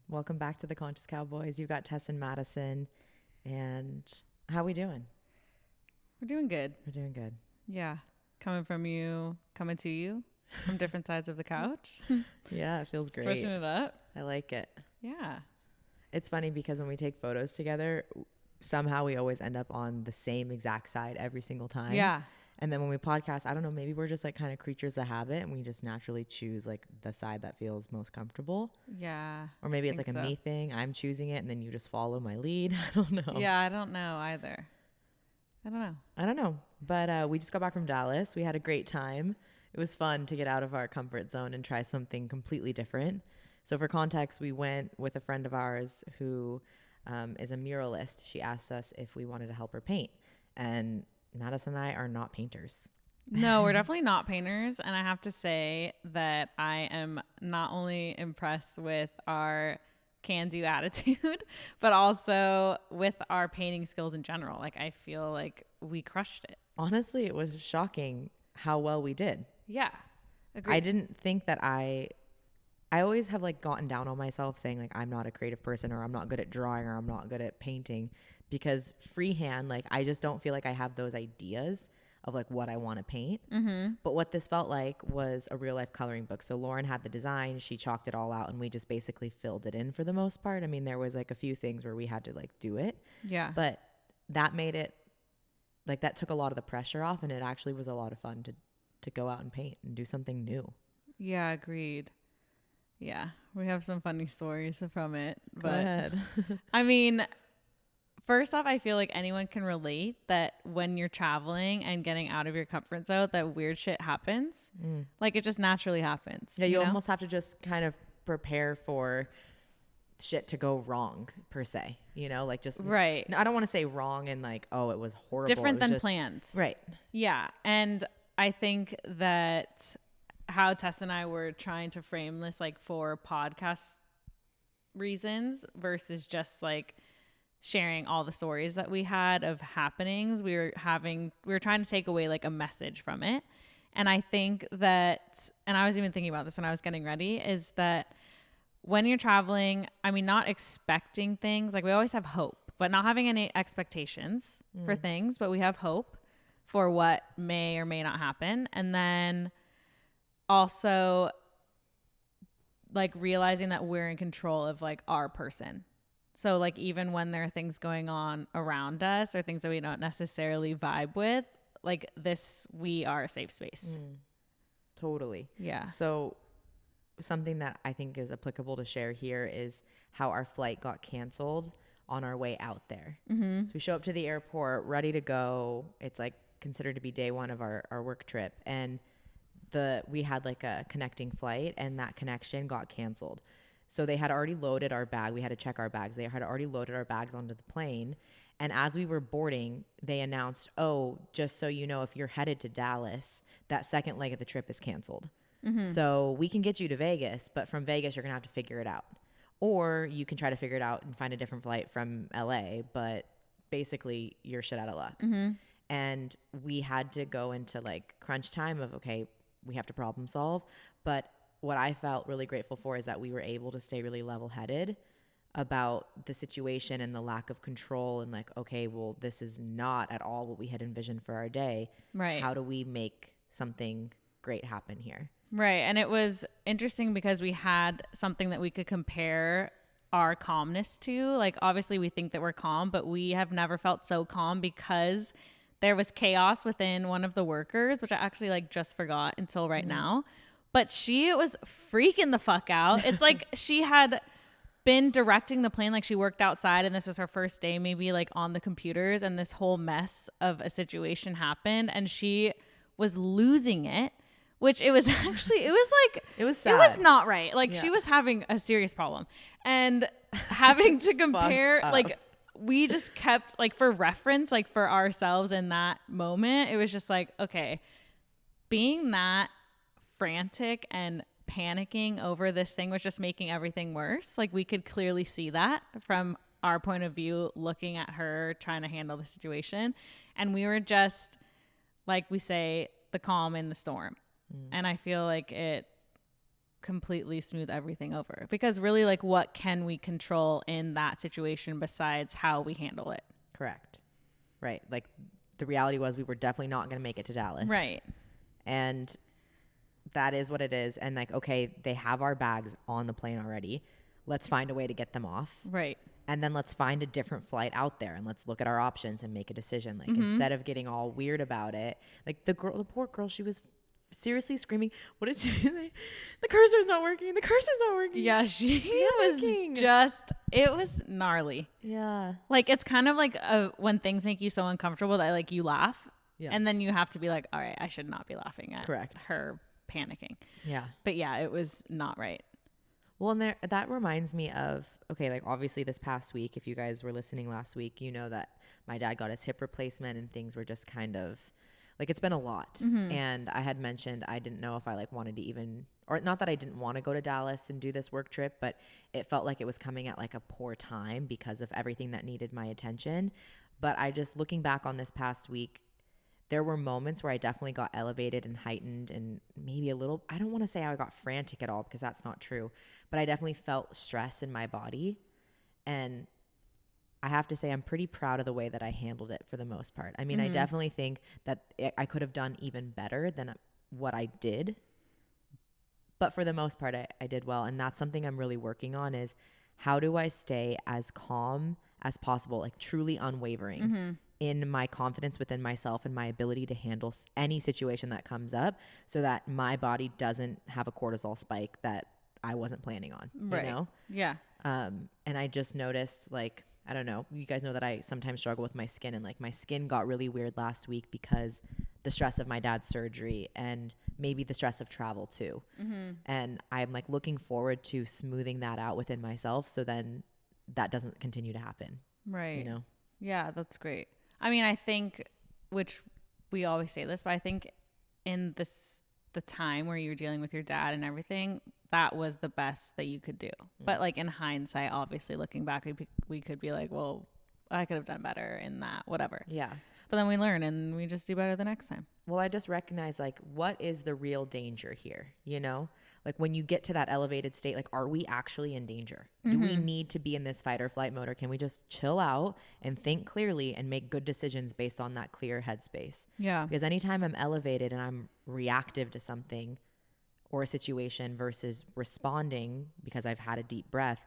Welcome back to the Conscious Cowboys. You've got Tess and Madison. And how we doing? We're doing good. We're doing good. Yeah. Coming to you from different sides of the couch. Yeah, it feels great. Switching it up. I like it. Yeah. It's funny because when we take photos together, somehow we always end up on the same exact side every single time. Yeah. And then when we podcast, I don't know, maybe we're just like kind of creatures of habit and we just naturally choose like the side that feels most comfortable. Yeah. Or maybe it's like a me thing. I'm choosing it and then you just follow my lead. I don't know. Yeah, I don't know either. I don't know. But we just got back from Dallas. We had a great time. It was fun to get out of our comfort zone and try something completely different. So for context, we went with a friend of ours who is a muralist. She asked us if we wanted to help her paint. And Madison and I are not painters. No, we're definitely not painters. And I have to say that I am not only impressed with our can-do attitude, but also with our painting skills in general. Like, I feel like we crushed it. Honestly, it was shocking how well we did. Yeah. Agreed. I didn't think that I always have like gotten down on myself saying like I'm not a creative person or I'm not good at drawing or I'm not good at painting because freehand, like I just don't feel like I have those ideas of like what I want to paint. Mm-hmm. But what this felt like was a real life coloring book. So Lauren had the design, she chalked it all out and we just basically filled it in for the most part. I mean, there was like a few things where we had to like do it. Yeah. But that made it like that took a lot of the pressure off and it actually was a lot of fun to go out and paint and do something new. Yeah, agreed. Yeah, we have some funny stories from it. Go ahead. I mean, first off, I feel like anyone can relate that when you're traveling and getting out of your comfort zone, that weird shit happens. Like it just naturally happens. Yeah, you almost have to just kind of prepare for shit to go wrong per se, you know, like just right. I don't want to say wrong and like, oh, it was horrible. Different than planned. Right. Yeah. And I think that how Tess and I were trying to frame this like for podcast reasons versus just like sharing all the stories that we had of happenings, we were trying to take away like a message from it. And I think that, and I was even thinking about this when I was getting ready, is that when you're traveling, I mean, not expecting things, like we always have hope, but not having any expectations for things, but we have hope for what may or may not happen. And then also like realizing that we're in control of like our person. So like even when there are things going on around us or things that we don't necessarily vibe with, like this, we are a safe space. Totally. Yeah. So something that I think is applicable to share here is how our flight got canceled on our way out there. So we show up to the airport ready to go. It's like considered to be day one of our work trip. And we had like a connecting flight and that connection got canceled. So they had already loaded our bag. We had to check our bags. They had already loaded our bags onto the plane. And as we were boarding, they announced, oh, just so you know, if you're headed to Dallas, that second leg of the trip is canceled. So we can get you to Vegas, but from Vegas, you're going to have to figure it out. Or you can try to figure it out and find a different flight from LA, but basically you're shit out of luck. And we had to go into like crunch time of, okay, we have to problem solve. But what I felt really grateful for is that we were able to stay really level-headed about the situation and the lack of control and like, okay, well, this is not at all what we had envisioned for our day. Right. How do we make something great happen here? Right. And it was interesting because we had something that we could compare our calmness to. Like, obviously we think that we're calm, but we have never felt so calm because there was chaos within one of the workers, which I actually like just forgot until right now. But she was freaking the fuck out. It's like she had been directing the plane, like she worked outside and this was her first day maybe like on the computers, and this whole mess of a situation happened and she was losing it, which it was actually, it was like, it was sad. It was not right. Like she was having a serious problem and having to compare, like we just kept like for reference, like for ourselves in that moment, it was just like, okay, being that frantic and panicking over this thing was just making everything worse. Like we could clearly see that from our point of view, looking at her trying to handle the situation. And we were just, like we say, the calm in the storm. And I feel like it completely smooth everything over. Because really, like, what can we control in that situation besides how we handle it? Correct. Right. Like, the reality was we were definitely not going to make it to Dallas. Right. And that is what it is. And like, okay, they have our bags on the plane already. Let's find a way to get them off. Right. And then let's find a different flight out there and let's look at our options and make a decision. Like, instead of getting all weird about it, like the poor girl, she was seriously screaming. What did she say? The cursor's not working. The cursor's not working. Yeah, she it was gnarly. Yeah. Like, it's kind of like when things make you so uncomfortable that like you laugh. Yeah. And then you have to be like, all right, I should not be laughing at Correct. her panicking. Yeah. But yeah, it was not right. Well, and that reminds me of, okay, like obviously this past week, if you guys were listening last week, you know that my dad got his hip replacement and things were just kind of like, it's been a lot. And I had mentioned I didn't know if I like wanted to even, or not that I didn't want to go to Dallas and do this work trip, but it felt like it was coming at like a poor time because of everything that needed my attention. But I just, looking back on this past week, there were moments where I definitely got elevated and heightened and maybe a little, I don't want to say I got frantic at all because that's not true, but I definitely felt stress in my body. And I have to say I'm pretty proud of the way that I handled it for the most part. I mean, I definitely think that I could have done even better than what I did. But for the most part, I did well. And that's something I'm really working on is how do I stay as calm as possible, like truly unwavering in my confidence within myself and my ability to handle any situation that comes up so that my body doesn't have a cortisol spike that I wasn't planning on, Right. you know? Yeah. And I just noticed, like, I don't know, you guys know that I sometimes struggle with my skin, and like my skin got really weird last week because the stress of my dad's surgery and maybe the stress of travel too. And I'm like looking forward to smoothing that out within myself so then that doesn't continue to happen. Right. You know? Yeah, that's great. I mean, I think, which we always say this, but I think in the time where you were dealing with your dad and everything, that was the best that you could do. But like in hindsight, obviously looking back, we could be like, well, I could have done better in that, whatever. Yeah. But then we learn and we just do better the next time. Well, I just recognize like, what is the real danger here? You know, like when you get to that elevated state, like, are we actually in danger? Do we need to be in this fight or flight mode, or can we just chill out and think clearly and make good decisions based on that clear headspace? Yeah. Because anytime I'm elevated and I'm reactive to something or a situation versus responding because I've had a deep breath,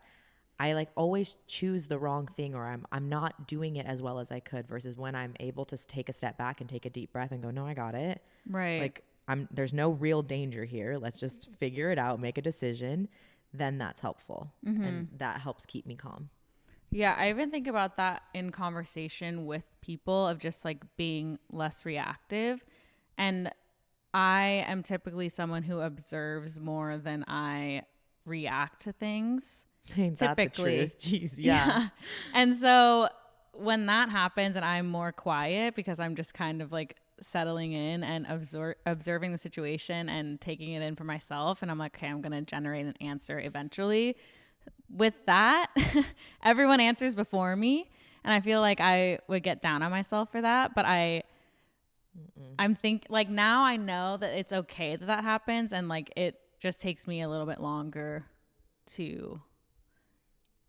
I like always choose the wrong thing, or I'm not doing it as well as I could, versus when I'm able to take a step back and take a deep breath and go, no, I got it. Right. Like there's no real danger here. Let's just figure it out, make a decision. Then that's helpful. And that helps keep me calm. Yeah, I even think about that in conversation with people of just like being less reactive. And I am typically someone who observes more than I react to things. Ain't that the Typically. truth? Jeez, yeah. And so when that happens and I'm more quiet because I'm just kind of like settling in and observing the situation and taking it in for myself, and I'm like, okay, I'm going to generate an answer eventually. With that, everyone answers before me, and I feel like I would get down on myself for that, but I'm like, now I know that it's okay that happens, and like it just takes me a little bit longer to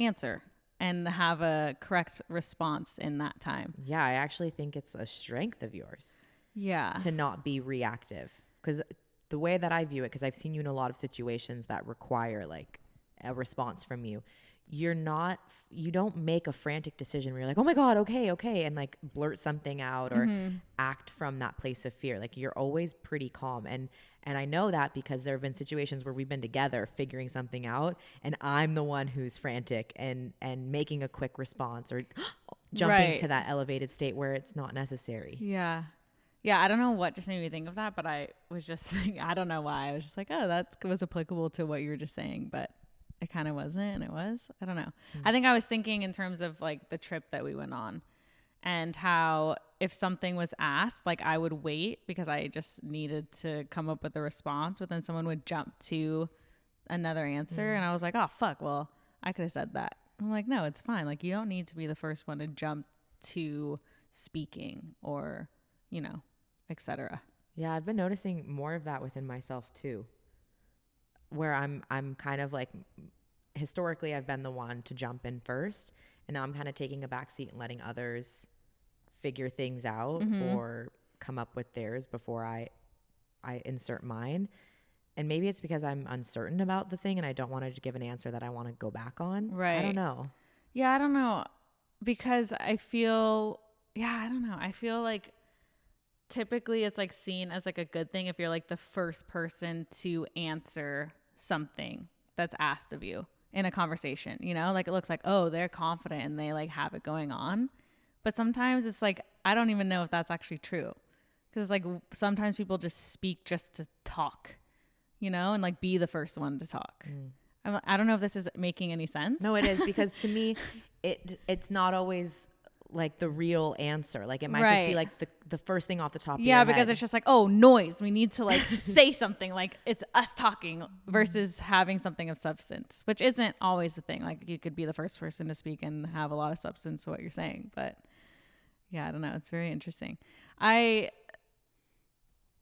answer and have a correct response in that time. Yeah, I actually think it's a strength of yours. Yeah. To not be reactive. Because the way that I view it, because I've seen you in a lot of situations that require like a response from you, you don't make a frantic decision where you're like, oh my God, okay, and like blurt something out or act from that place of fear. Like you're always pretty calm. And I know that because there have been situations where we've been together figuring something out, and I'm the one who's frantic and making a quick response or jumping to that elevated state where it's not necessary. Yeah. Yeah, I don't know what just made me think of that, but I was just like, I don't know why. I was just like, oh, that was applicable to what you were just saying, but it kind of wasn't, and it was. I don't know. I think I was thinking in terms of like the trip that we went on and how if something was asked, like I would wait because I just needed to come up with a response, but then someone would jump to another answer, and I was like, oh, fuck, well, I could have said that. I'm like, no, it's fine. Like you don't need to be the first one to jump to speaking or, you know, etc. Yeah, I've been noticing more of that within myself too. where I'm kind of like, historically I've been the one to jump in first, and now I'm kind of taking a back seat and letting others figure things out or come up with theirs before I insert mine. And maybe it's because I'm uncertain about the thing and I don't want to give an answer that I want to go back on. Right. I don't know. Yeah, I don't know. Because I feel, I don't know. I feel like typically it's like seen as like a good thing if you're like the first person to answer something that's asked of you in a conversation, you know? Like it looks like, oh, they're confident and they like have it going on. But sometimes it's like, I don't even know if that's actually true. Because like sometimes people just speak just to talk, you know, and like be the first one to talk. I don't know if this is making any sense. No, it is, because to me, it's not always like the real answer. Like it might just be like the first thing off the top of your head. Yeah, because it's just like, oh, noise. We need to like say something, like it's us talking versus having something of substance, which isn't always the thing. Like you could be the first person to speak and have a lot of substance to what you're saying. But yeah, I don't know. It's very interesting.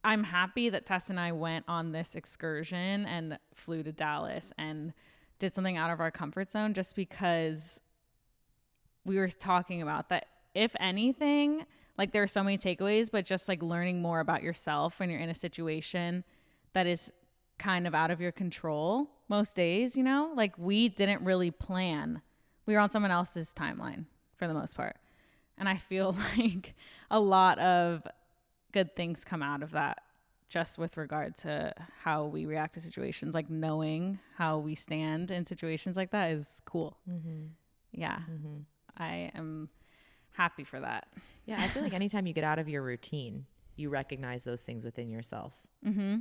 I'm happy that Tess and I went on this excursion and flew to Dallas and did something out of our comfort zone, just because we were talking about that. If anything, like there are so many takeaways, but just like learning more about yourself when you're in a situation that is kind of out of your control most days, you know, like we didn't really plan. We were on someone else's timeline for the most part. And I feel like a lot of good things come out of that, just with regard to how we react to situations. Like knowing how we stand in situations like that is cool. Yeah. I am happy for that. Yeah, I feel like anytime you get out of your routine, you recognize those things within yourself.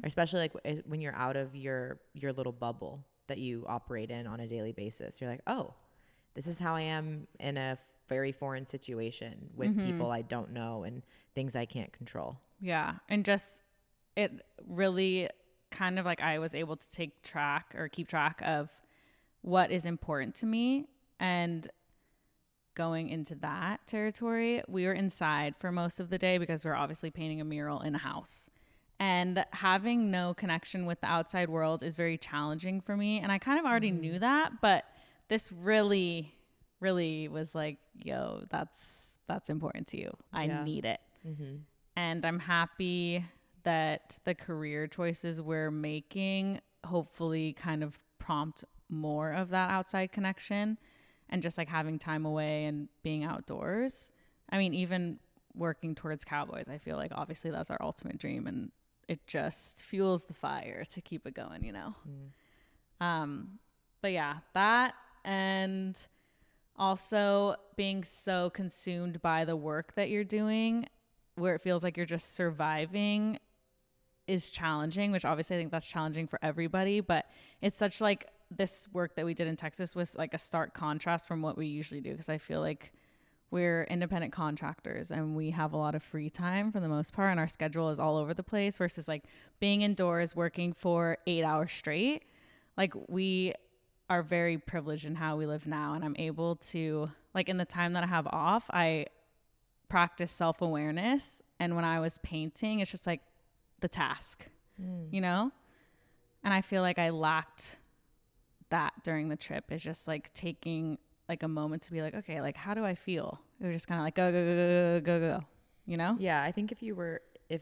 Especially like when you're out of your little bubble that you operate in on a daily basis. You're like, oh, this is how I am in a very foreign situation with people I don't know and things I can't control. Yeah. And just it really kind of like I was able to keep track of what is important to me. And going into that territory, we were inside for most of the day because we're obviously painting a mural in a house. And having no connection with the outside world is very challenging for me. And I kind of already knew that, but this really was like, yo, that's important to you. I need it. And I'm happy that the career choices we're making hopefully kind of prompt more of that outside connection and just like having time away and being outdoors. I mean, even working towards Cowboys, I feel like obviously that's our ultimate dream, and it just fuels the fire to keep it going, you know? But yeah, that, and also being so consumed by the work that you're doing where it feels like you're just surviving is challenging, which obviously I think that's challenging for everybody, but it's such like this work that we did in Texas was like a stark contrast from what we usually do, because I feel like we're independent contractors and we have a lot of free time for the most part, and our schedule is all over the place versus like being indoors working for 8 hours straight. Like we are very privileged in how we live now, and I'm able to, like, in the time that I have off, I practice self-awareness. And when I was painting, it's just like the task, you know? And I feel like I lacked that during the trip. Is just like taking like a moment to be like, okay, like how do I feel? It was just kind of like go, you know? Yeah, I think if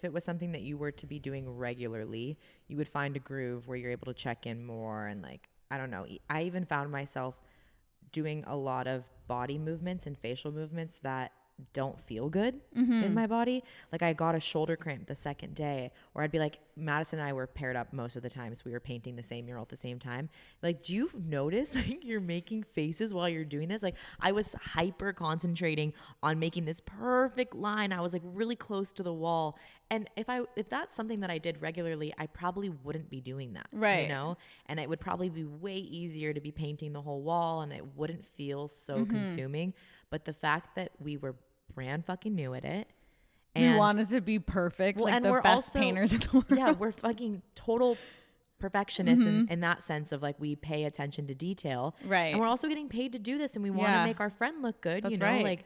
it was something that you were to be doing regularly, you would find a groove where you're able to check in more. And like, I don't know, I even found myself doing a lot of body movements and facial movements that don't feel good in my body. Like I got a shoulder cramp the second day, or I'd be like, Madison and I were paired up most of the time, so we were painting the same mural at the same time. Like, do you notice like you're making faces while you're doing this? Like I was hyper concentrating on making this perfect line. I was like really close to the wall. And if that's something that I did regularly, I probably wouldn't be doing that. Right. You know? And it would probably be way easier to be painting the whole wall, and it wouldn't feel so consuming. But the fact that we were brand fucking new at it, and we wanted to be perfect, well, like and the we're best also, painters in the world. Yeah, we're fucking total perfectionists in that sense of like we pay attention to detail. Right. And we're also getting paid to do this, and we want to make our friend look good. That's you know, right. like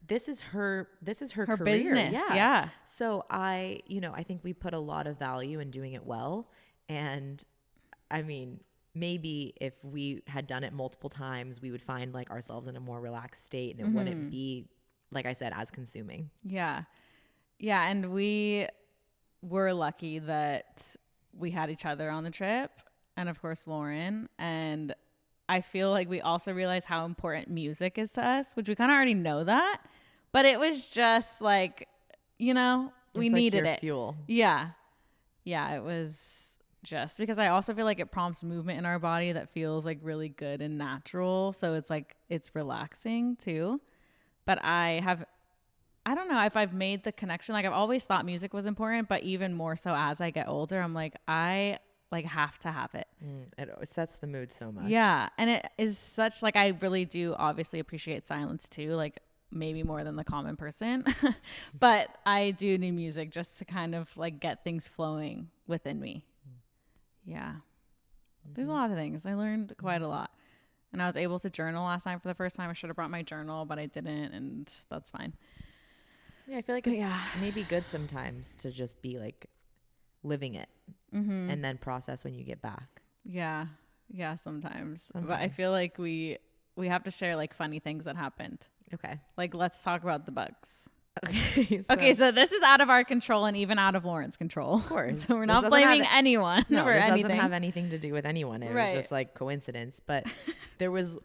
this is her career. Business. Yeah. So I think we put a lot of value in doing it well. And I mean, maybe if we had done it multiple times, we would find like ourselves in a more relaxed state, and it wouldn't be, like I said, as consuming. Yeah. Yeah. And we were lucky that we had each other on the trip, and of course, Lauren. And I feel like we also realized how important music is to us, which we kind of already know that, but it was just like, we It's needed like your it. fuel. Yeah. Yeah. It was just because I also feel like it prompts movement in our body that feels like really good and natural. So it's like, it's relaxing too. But I don't know if I've made the connection. Like I've always thought music was important, but even more so as I get older, I'm like, I like have to have it. It sets the mood so much. Yeah. And it is such like, I really do obviously appreciate silence too. Like maybe more than the common person, but I do need music just to kind of like get things flowing within me. Yeah. There's a lot of things. I learned quite a lot. And I was able to journal last night for the first time. I should have brought my journal, but I didn't, and that's fine. Yeah, I feel like it's maybe good sometimes to just be like living it and then process when you get back. Yeah. Yeah, sometimes. But I feel like we have to share like funny things that happened. Okay. Like let's talk about the bugs. Okay. So this is out of our control and even out of Lauren's control. Of course. So we're not blaming anyone No, for this anything. doesn't have anything to do with anyone. It was just like coincidence. But there was,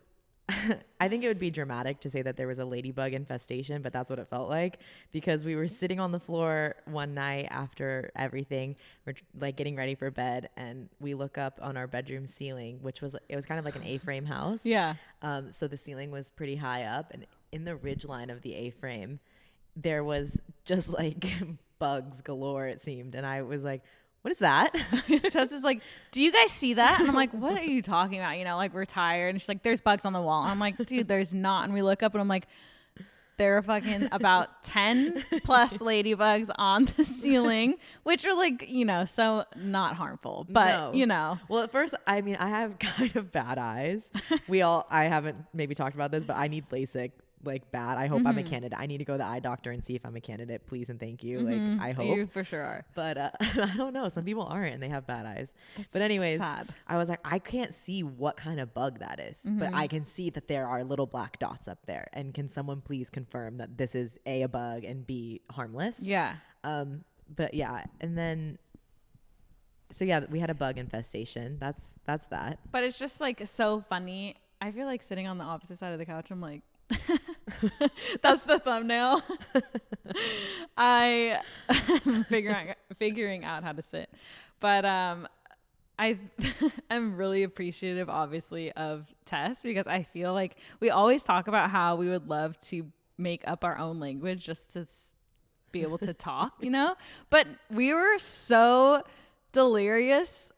I think it would be dramatic to say that there was a ladybug infestation, but that's what it felt like, because we were sitting on the floor one night after everything. We're like getting ready for bed, and we look up on our bedroom ceiling, it was kind of like an A-frame house. Yeah. So the ceiling was pretty high up, and in the ridge line of the A-frame, there was just like bugs galore, it seemed. And I was like, what is that? Tess is like, do you guys see that? And I'm like, what are you talking about? Like we're tired. And she's like, there's bugs on the wall. And I'm like, dude, there's not. And we look up and I'm like, there are fucking about 10 plus ladybugs on the ceiling, which are like, so not harmful, but Well, at first, I mean, I have kind of bad eyes. I haven't maybe talked about this, but I need LASIK like bad. I hope I'm a candidate. I need to go to the eye doctor and see if I'm a candidate, please and thank you. Like I hope. You for sure are. But I don't know. Some people aren't and they have bad eyes. But anyways, sad. I was like, I can't see what kind of bug that is, but I can see that there are little black dots up there. And can someone please confirm that this is a bug and B, harmless? Yeah. But yeah, and then so yeah, we had a bug infestation. That's that. But it's just like so funny. I feel like sitting on the opposite side of the couch, I'm like, that's the thumbnail. I am figuring out how to sit, but I am really appreciative, obviously, of Tess, because I feel like we always talk about how we would love to make up our own language just to be able to talk, but we were so delirious.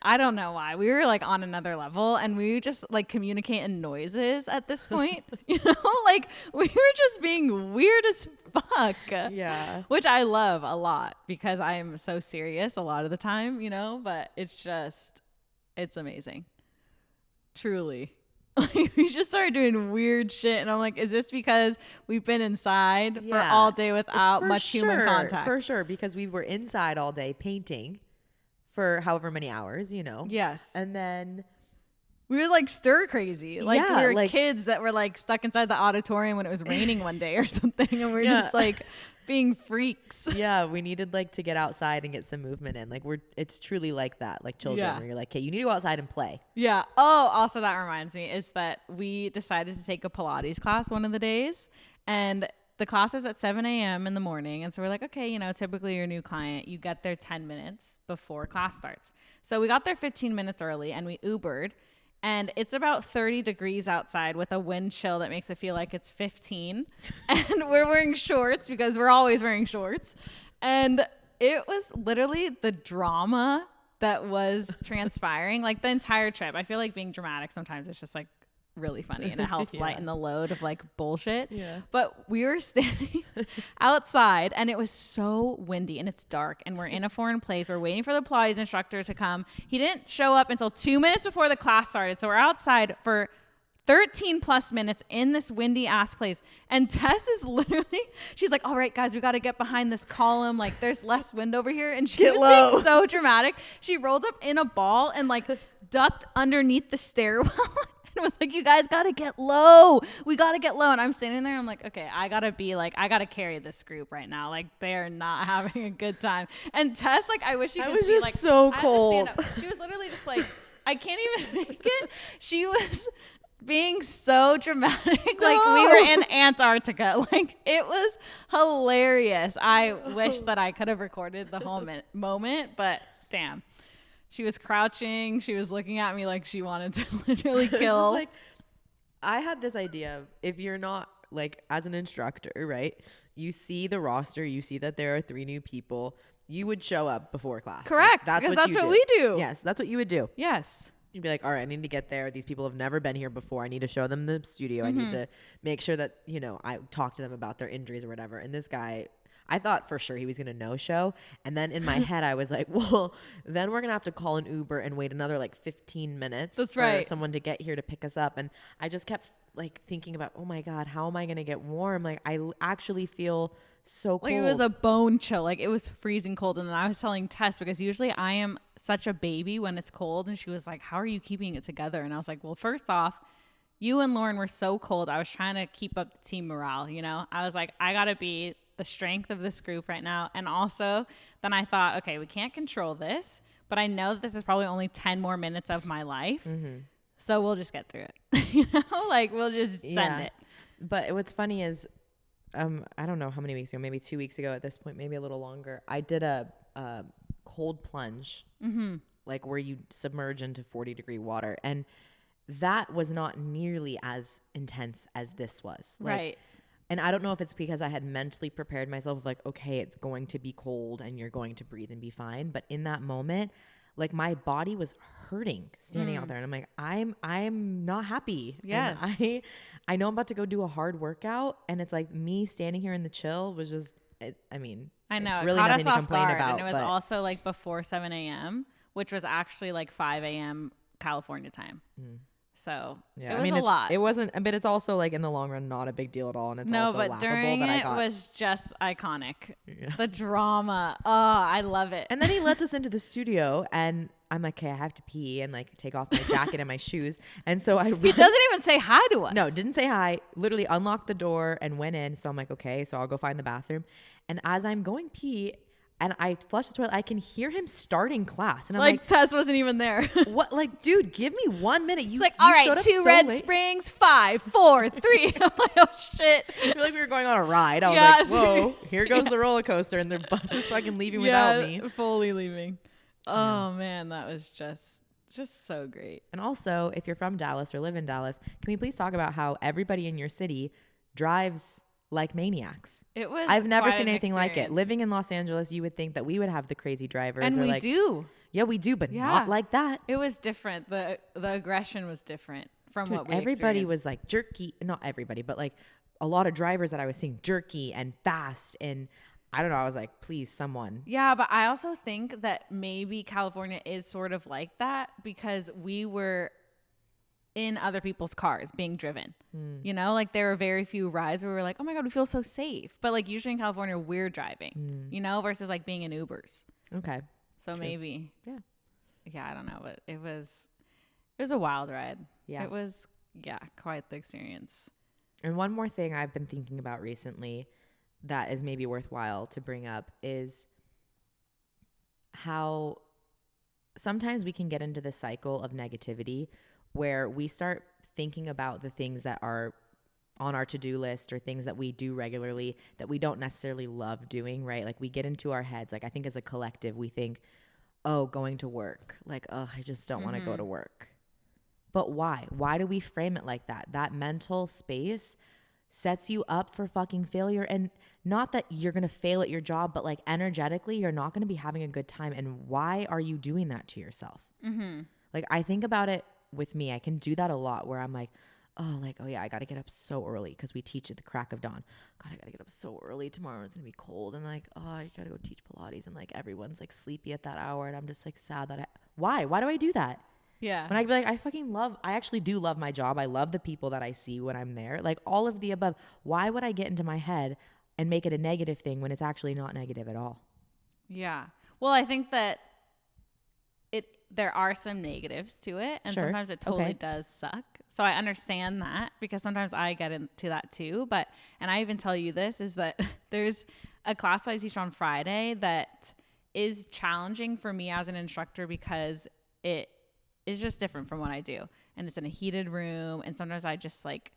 I don't know why. We were like on another level, and we just like communicate in noises at this point, like we were just being weird as fuck. Yeah. Which I love a lot because I am so serious a lot of the time, but it's amazing. Truly. We just started doing weird shit, and I'm like, is this because we've been inside for all day without much human contact? For sure, because we were inside all day painting for however many hours, Yes. And then we were like stir crazy. Like we were kids that were like stuck inside the auditorium when it was raining one day or something. And we were just like being freaks. Yeah. We needed like to get outside and get some movement in. Like it's truly like that, like children where you're like, okay, you need to go outside and play. Yeah. Oh, also that reminds me is that we decided to take a Pilates class one of the days, and the class is at 7 a.m. in the morning. And so we're like, okay, typically your new client, you get there 10 minutes before class starts. So we got there 15 minutes early and we Ubered, and it's about 30 degrees outside with a wind chill that makes it feel like it's 15. And we're wearing shorts because we're always wearing shorts. And it was literally the drama that was transpiring like the entire trip. I feel like being dramatic sometimes it's just like really funny, and it helps lighten the load of like bullshit. Yeah. But we were standing outside, and it was so windy, and it's dark, and we're in a foreign place. We're waiting for the Pilates instructor to come. He didn't show up until 2 minutes before the class started. So we're outside for 13 plus minutes in this windy ass place. And Tess is literally, she's like, all right, guys, we got to get behind this column. Like there's less wind over here. And she was being so dramatic. She rolled up in a ball and like ducked underneath the stairwell. It was like, you guys got to get low. We got to get low. And I'm standing there. I'm like, okay, I got to carry this group right now. Like, they're not having a good time. And Tess, like, I wish you could see. Like, so cold. She was literally just like, I can't even make it. She was being so dramatic. No. Like, we were in Antarctica. Like, it was hilarious. I wish that I could have recorded the whole moment, but damn. She was crouching. She was looking at me like she wanted to literally kill. Like, I had this idea of, if you're not, like, as an instructor, right? You see the roster. You see that there are 3 new people. You would show up before class. Correct. Like, that's what we do. Yes, that's what you would do. Yes. You'd be like, all right, I need to get there. These people have never been here before. I need to show them the studio. I need to make sure that, you know, I talk to them about their injuries or whatever. And this guy, I thought for sure he was going to no-show. And then in my head, I was like, well, then we're going to have to call an Uber and wait another like 15 minutes for someone to get here to pick us up. And I just kept like thinking about, oh my God, how am I going to get warm? Like, I actually feel so cold. Like, it was a bone chill. Like, it was freezing cold. And then I was telling Tess, because usually I am such a baby when it's cold. And she was like, how are you keeping it together? And I was like, well, first off, you and Lauren were so cold. I was trying to keep up the team morale, you know? I was like, I got to be the strength of this group right now. And also then I thought, okay, we can't control this, but I know that this is probably only 10 more minutes of my life. So we'll just get through it. You know, like, we'll just send it. But what's funny is, I don't know how many weeks ago, maybe 2 weeks ago at this point, maybe a little longer, I did a cold plunge, like where you submerge into 40-degree water. And that was not nearly as intense as this was. Like, right. And I don't know if it's because I had mentally prepared myself, like, okay, it's going to be cold and you're going to breathe and be fine. But in that moment, like, my body was hurting standing out there. And I'm like, I'm not happy. Yes. And I know I'm about to go do a hard workout. And it's like, me standing here in the chill was just, I mean, I know. it's really it caught nothing us to off complain guard. about. And it was also like before 7 a.m., which was actually like 5 a.m. California time. So it was a lot. It wasn't, but it's also like in the long run, not a big deal at all. And it's also but laughable during that I it got. was just iconic. Yeah. The drama. Oh, I love it. And then he lets us into the studio and I'm like, okay, I have to pee and like take off my jacket and my shoes. And so he doesn't even say hi to us. No, didn't say hi. Literally unlocked the door and went in. So I'm like, okay, so I'll go find the bathroom. And as I'm going pee, and I flush the toilet, I can hear him starting class. And I'm like, Tess wasn't even there. What? Like, dude, give me 1 minute. He's like, all right, 2 Red Springs, 5, 4, 3. I'm like, oh, shit. I feel like we were going on a ride. I was like, whoa, here goes the roller coaster. And the bus is fucking leaving without me. Fully leaving. Oh, man, that was just so great. And also, if you're from Dallas or live in Dallas, can we please talk about how everybody in your city drives like maniacs? I've never seen anything like it. Living in Los Angeles, you would think that we would have the crazy drivers. And we do. Yeah, we do, but not like that. It was different. The aggression was different from what we everybody experienced. Was like jerky. Not everybody, but like a lot of drivers that I was seeing jerky and fast. And I don't know. I was like, please, someone. Yeah, but I also think that maybe California is sort of like that because we were in other people's cars being driven. You know, like there were very few rides where we were like, oh my God, we feel so safe. But like usually in California, we're driving, you know, versus like being in Ubers. Okay. So True. maybe. Yeah, I don't know. But it was a wild ride. Yeah. It was, quite the experience. And one more thing I've been thinking about recently that is maybe worthwhile to bring up is how sometimes we can get into the cycle of negativity where we start thinking about the things that are on our to-do list or things that we do regularly that we don't necessarily love doing, right? Like we get into our heads. Like I think as a collective, we think, oh, going to work. Like, oh, I just don't want to go to work. But why? Why do we frame it like that? That mental space sets you up for fucking failure. And not that you're going to fail at your job, but like energetically, you're not going to be having a good time. And why are you doing that to yourself? Like I think about it with me. I can do that a lot where I'm like, oh yeah, I got to get up so early because we teach at the crack of dawn. God, I got to get up so early tomorrow. It's going to be cold. And like, oh, I got to go teach Pilates. And like everyone's like sleepy at that hour. And I'm just like sad that why do I do that? Yeah. And I'd be like, I actually do love my job. I love the people that I see when I'm there. Like all of the above. Why would I get into my head and make it a negative thing when it's actually not negative at all? Yeah. Well, I think that there are some negatives to it, and Sure. sometimes it totally Okay. does suck. So I understand that, because sometimes I get into that too. But, and I even tell you this, is that there's a class that I teach on Friday that is challenging for me as an instructor, because it is just different from what I do. And it's in a heated room. And sometimes I just like,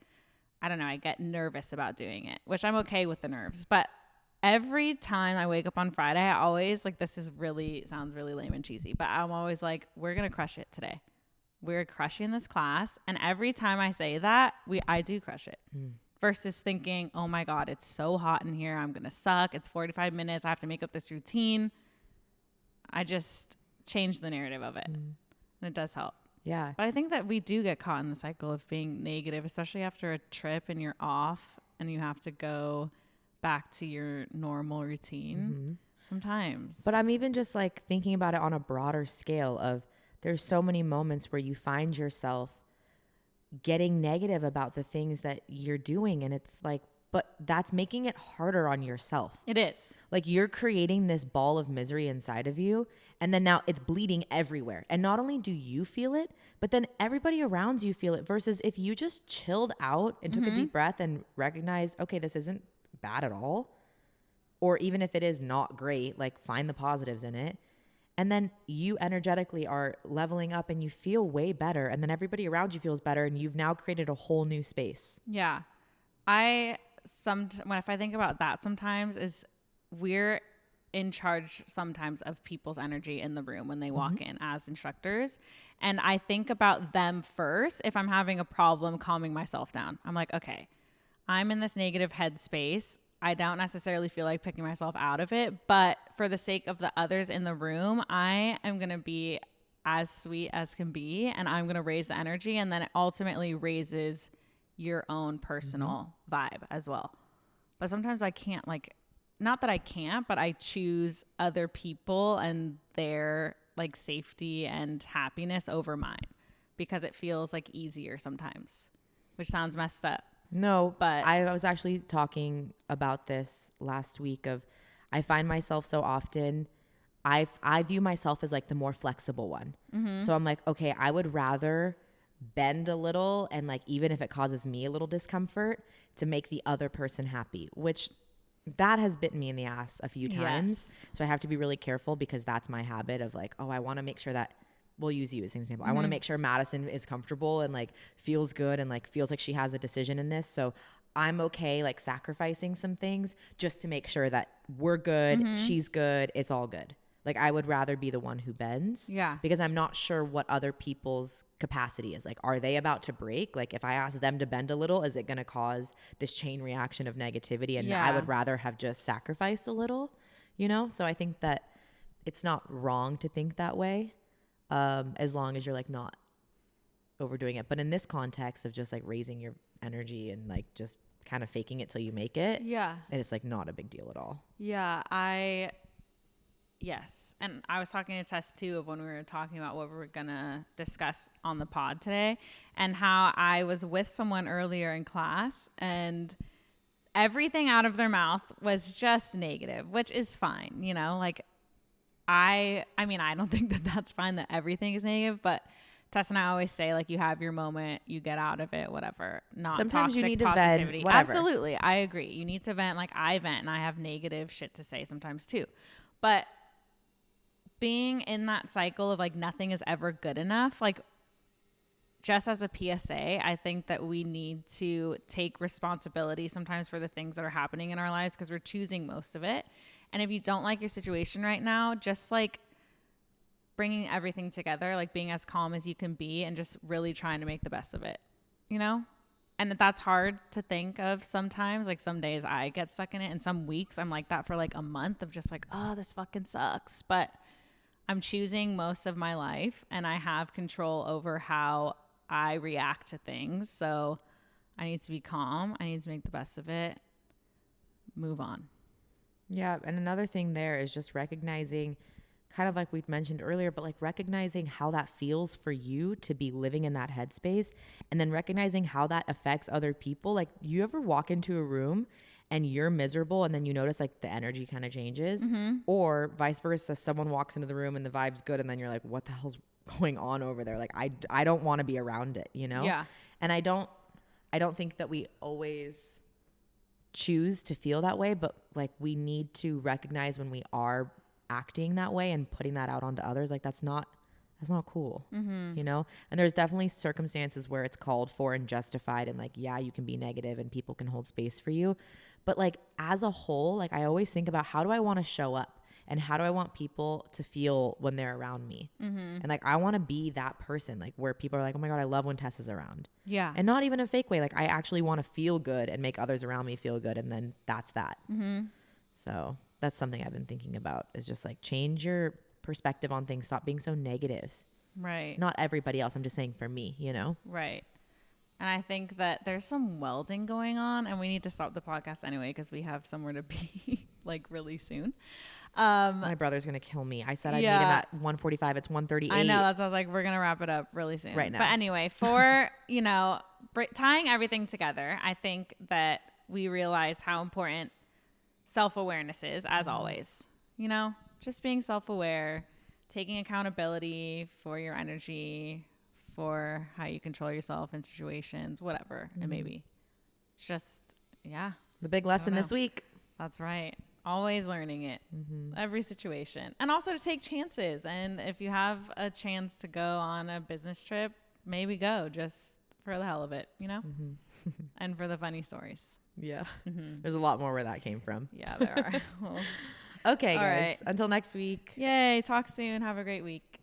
I don't know, I get nervous about doing it, which I'm okay with the nerves. But every time I wake up on Friday, I always like, this is really, sounds really lame and cheesy, but I'm always like, we're going to crush it today. We're crushing this class. And every time I say that, I do crush it. Versus thinking, oh my God, it's so hot in here, I'm going to suck. It's 45 minutes. I have to make up this routine. I just change the narrative of it. And it does help. Yeah. But I think that we do get caught in the cycle of being negative, especially after a trip and you're off and you have to go back to your normal routine sometimes. But I'm even just like thinking about it on a broader scale of, there's so many moments where you find yourself getting negative about the things that you're doing. And it's like, but that's making it harder on yourself. It is. Like, you're creating this ball of misery inside of you. And then now it's bleeding everywhere. And not only do you feel it, but then everybody around you feel it. Versus if you just chilled out and took a deep breath and recognized, okay, this isn't bad at all. Or even if it is not great, like, find the positives in it. And then you energetically are leveling up and you feel way better. And then everybody around you feels better. And you've now created a whole new space. Yeah. If I think about that sometimes, is we're in charge sometimes of people's energy in the room when they walk in as instructors. And I think about them first. If I'm having a problem calming myself down, I'm like, okay, I'm in this negative headspace. I don't necessarily feel like picking myself out of it, but for the sake of the others in the room, I am going to be as sweet as can be, and I'm going to raise the energy, and then it ultimately raises your own personal vibe as well. But sometimes I can't, like, not that I can't, but I choose other people and their like safety and happiness over mine, because it feels like easier sometimes, which sounds messed up. No, But I was actually talking about this last week of, I find myself so often, I view myself as like the more flexible one. So I'm like, okay, I would rather bend a little, and like, even if it causes me a little discomfort, to make the other person happy, which that has bitten me in the ass a few times. Yes. So I have to be really careful, because that's my habit of like, oh, I want to make sure that, we'll use you as an example. I want to make sure Madison is comfortable and like feels good and like feels like she has a decision in this. So I'm okay like sacrificing some things just to make sure that we're good, she's good, it's all good. Like, I would rather be the one who bends. Yeah. Because I'm not sure what other people's capacity is. Like, are they about to break? Like, if I ask them to bend a little, is it going to cause this chain reaction of negativity? And I would rather have just sacrificed a little, you know? So I think that it's not wrong to think that way. As long as you're like not overdoing it. But in this context of just like raising your energy and like just kind of faking it till you make it. Yeah. And it's like not a big deal at all. Yeah. Yes. And I was talking to Tess too, of when we were talking about what we were going to discuss on the pod today, and how I was with someone earlier in class and everything out of their mouth was just negative, which is fine. You know, like, I mean, I don't think that that's fine that everything is negative, but Tess and I always say, like, you have your moment, you get out of it, whatever. Not Sometimes toxic you need positivity. to vent, whatever. Absolutely. I agree. You need to vent. Like, I vent and I have negative shit to say sometimes too. But being in that cycle of like nothing is ever good enough, like, just as a PSA, I think that we need to take responsibility sometimes for the things that are happening in our lives, because we're choosing most of it. And if you don't like your situation right now, just like bringing everything together, like being as calm as you can be and just really trying to make the best of it, you know? And that's hard to think of sometimes. Like, some days I get stuck in it, and some weeks I'm like that for like a month of just like, oh, this fucking sucks. But I'm choosing most of my life, and I have control over how I react to things. So I need to be calm. I need to make the best of it. Move on. Yeah. And another thing there is just recognizing, kind of like we mentioned earlier, but like recognizing how that feels for you to be living in that headspace, and then recognizing how that affects other people. Like, you ever walk into a room and you're miserable, and then you notice like the energy kind of changes, or vice versa. Someone walks into the room and the vibe's good, and then you're like, what the hell's going on over there. Like I don't want to be around it, you know? Yeah. And I don't think that we always choose to feel that way, but like we need to recognize when we are acting that way and putting that out onto others. Like that's not cool, you know? And there's definitely circumstances where it's called for and justified, and like, yeah, you can be negative and people can hold space for you. But like as a whole, like I always think about how do I want to show up and how do I want people to feel when they're around me? And like, I want to be that person, like where people are like, oh my God, I love when Tess is around. Yeah. And not even a fake way. Like I actually want to feel good and make others around me feel good. And then that's that. So that's something I've been thinking about, is just like change your perspective on things. Stop being so negative. Right. Not everybody else. I'm just saying for me, you know? Right. And I think that there's some welding going on, and we need to stop the podcast anyway because we have somewhere to be like really soon. My brother's going to kill me. I said I'd meet him at 1:45. It's 1:38. I know. That's why I was like, we're going to wrap it up really soon. Right now. But anyway, for, you know, tying everything together, I think that we realized how important self-awareness is, as always. You know, just being self-aware, taking accountability for your energy, for how you control yourself in situations, whatever it may be. Just, yeah. The big lesson this week. That's right. Always learning it. Every situation. And also to take chances. And if you have a chance to go on a business trip, maybe go just for the hell of it, you know? And for the funny stories. Yeah. There's a lot more where that came from. Yeah, there are. Okay, guys. Right. Until next week. Yay. Talk soon. Have a great week.